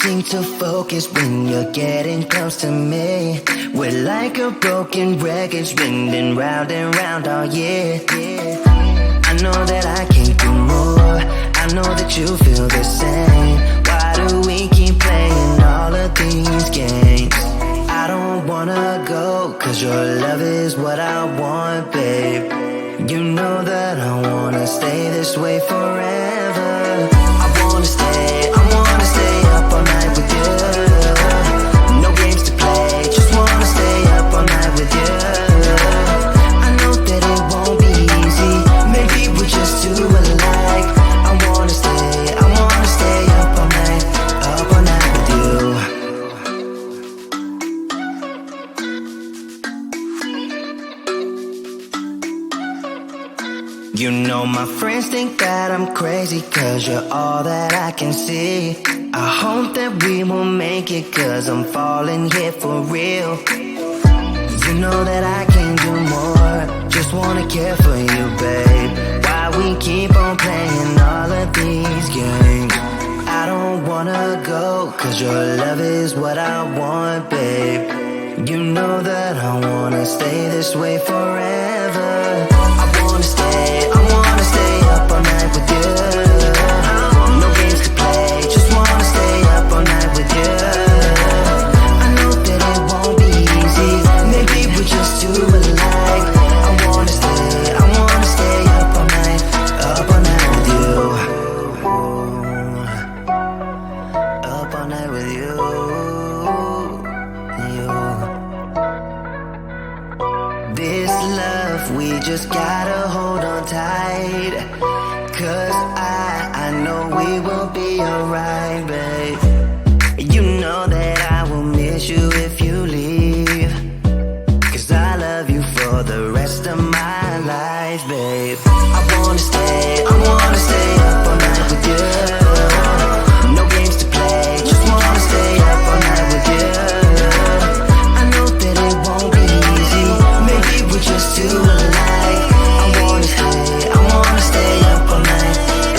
seem to focus when you're getting close to me. We're like a broken record spinning round and round all year. I know that I can't do more, I know that you feel the same. Why do we keep playing all of these games? I don't wanna go, cause your love is what I want, babe. You know that I wanna stay this way forever. I wanna stay up all night with you. No games to play, just wanna stay up all night with you. I know that it won't be easy, maybe we're just too alike. I wanna stay up all night with you. You know my friends think that I'm crazy, cause you're all that I can see. I hope that we will make it, cause I'm falling here for real. You know that I can't do more, just wanna care for you, babe. Why we keep on playing all of these games? I don't wanna go, cause your love is what I want, babe. You know that I wanna stay this way forever. I wanna stay up all night with you. No games to play, just wanna stay up all night with you. I know that it won't be easy, maybe we're just too alike. I wanna stay up all night with you. Up all night with you. This love, we just gotta hold on tight. Cause I know we will be alright, babe. You know that I will miss you if you leave. Cause I love you for the rest of my life, babe. I wanna stay up all night with you. No games to play, just wanna stay up all night with you. I know that it won't be easy, maybe we're just too alike. I wanna stay up all night with you.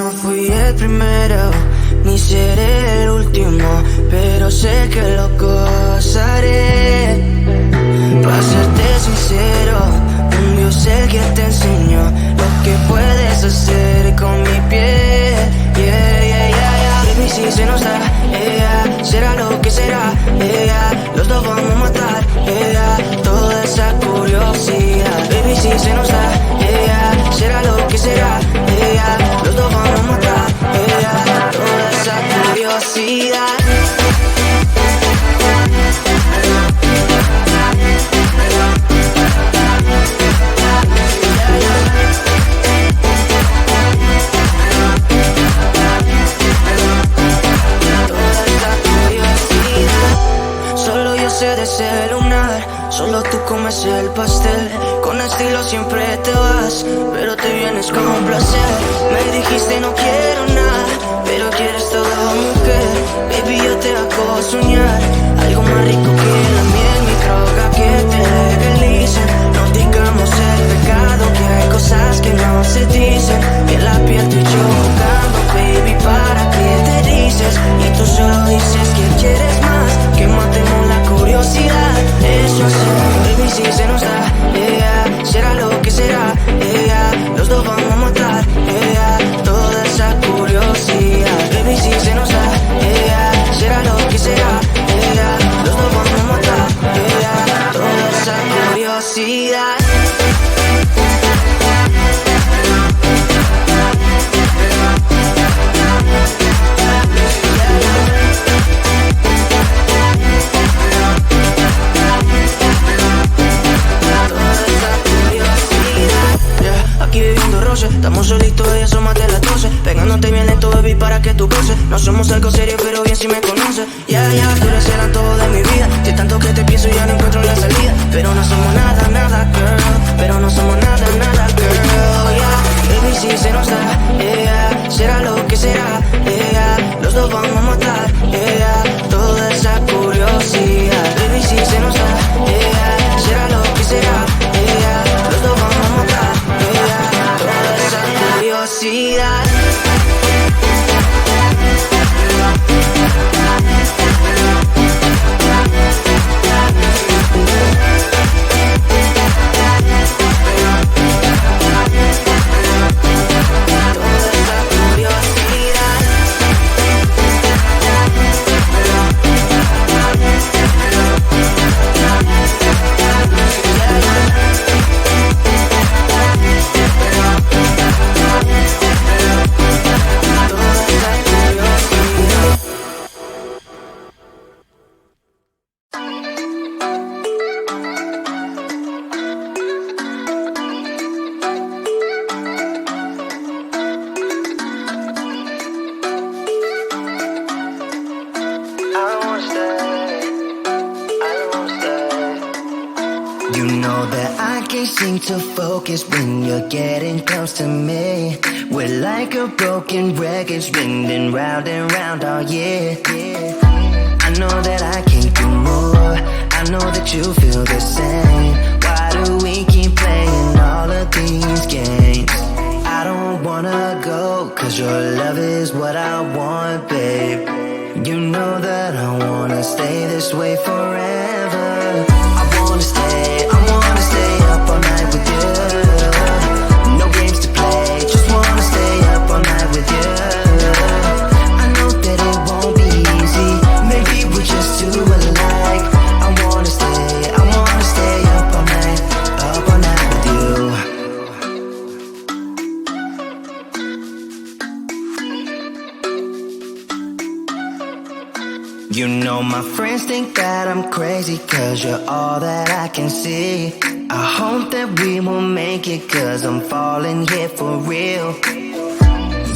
no fui el primero, ni seré el último, pero sé que lo gozaré. Para serte sincero, un Dios el que te enseñó lo que puedes hacer con mi piel. Yeah, yeah, yeah, yeah. Baby, si se nos da, yeah, será lo que será, yeah. Los dos vamos a matar, yeah, toda esa curiosidad. Baby, si se nos da, yeah, será lo que será, yeah. Los dos vamos a matar, yeah, toda esa curiosidad. De ese lunar, solo tú comes el pastel. Con estilo siempre te vas, pero te vienes con un placer. Me dijiste no quiero nada, pero quieres todo, mujer. Baby, yo te hago soñar algo más rico que la miel, mi droga que te legalicen. No digamos el pecado, que hay cosas que no se dicen. En la piel tú y yo jugando, baby, ¿para qué te dices? Y tú solo dices que quieres más, que matemos la curiosidad. Eso sí, baby, si se nos da, yeah, será lo que será, yeah. Los dos vamos a matar, yeah, toda esa curiosidad. Baby, si se nos da, yeah, será lo que será, yeah. Los dos vamos a matar, yeah, toda esa curiosidad. Estamos solitos y asómate a las 12, pegándote bien lento, baby, para que tú goces. No somos algo serio, pero bien si me conoces. Ya, ya, tú eres el antojo de mi vida. Si tanto que te pienso ya no encuentro la salida. Pero no somos nada, nada, girl. Pero no somos nada, nada, girl. Yeah, baby, si se nos da, yeah, será lo que será, yeah. Los dos vamos a matar, yeah, toda esa curiosidad. Baby, si se nos da, yeah, será lo que será, yeah. Los dos vamos a matar, yeah, toda esa curiosidad. You know that I can't seem to focus when you're getting close to me. We're like a broken record spinning round and round all year. I know that I can't do more, I know that you feel the same. Why do we keep playing all of these games? I don't wanna go, cause your love is what I want, babe. You know that I wanna stay this way forever. I wanna stay up all night with you. No games to play, just wanna stay up all night with you. I know that it won't be easy, maybe we're just too alike. I wanna stay up all night with you. You know my friends think that I'm crazy, cause you're all that I can see. I hope that we will make it, cause I'm falling here for real.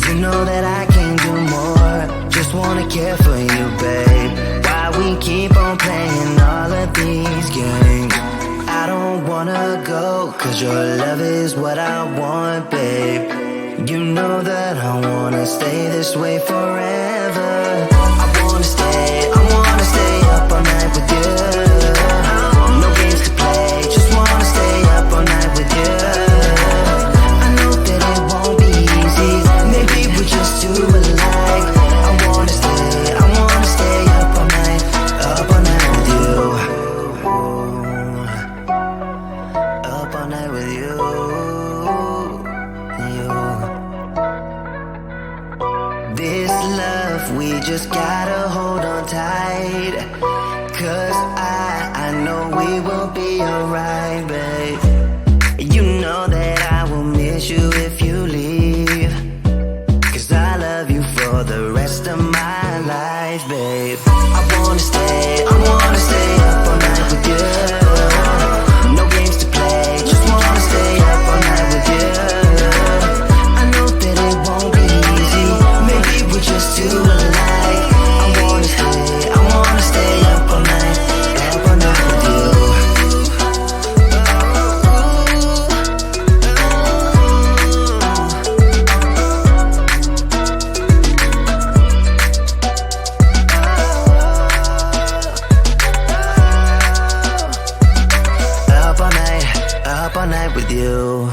You know that I can't do more, just wanna care for you, babe. Why we keep on playing all of these games? I don't wanna go, cause your love is what I want, babe. You know that I wanna stay this way forever. I wanna stay up all night with you. No games to play, just wanna stay up all night with you. I know that it won't be easy, maybe we just 'cause I know we will be alright, babe. You know that I will miss you if you leave, 'cause I love you for the rest of my life, babe. I wanna stay up all night with you. No games to play, just wanna stay up all night with you. I know that it won't be easy, maybe we're just too alike. I wanna stay up all night with you. Up all night with you.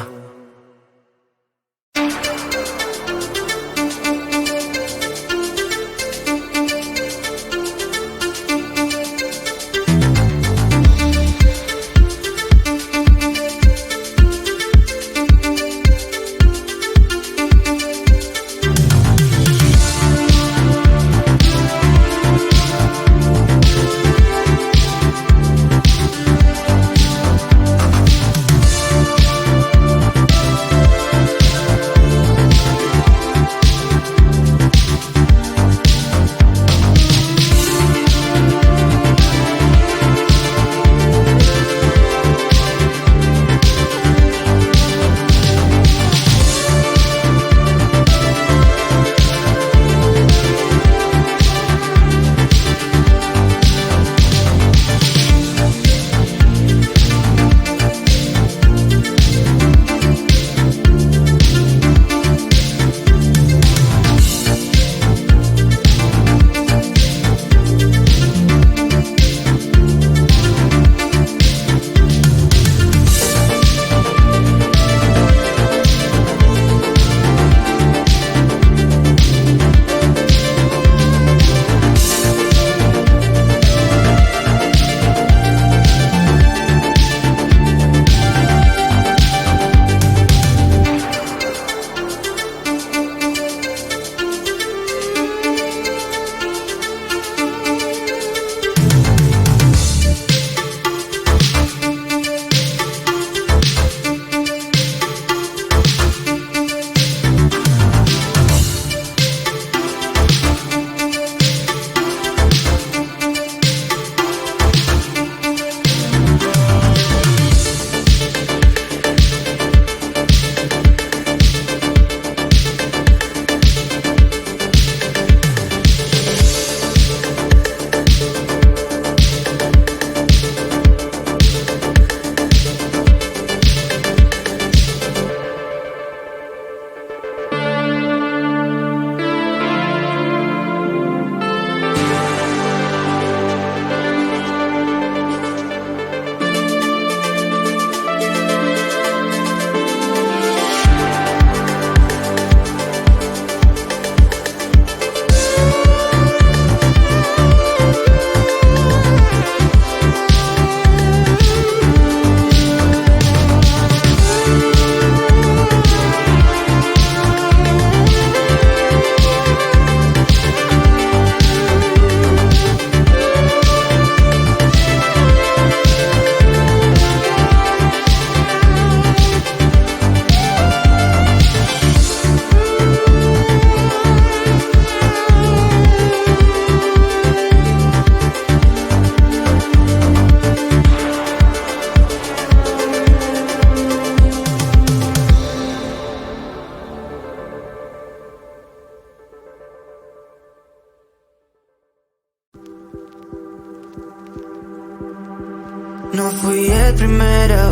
No fui el primero,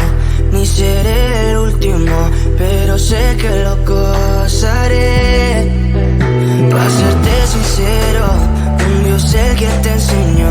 ni seré el último, pero sé que lo gozaré. Para serte sincero, un Dios el que te enseñó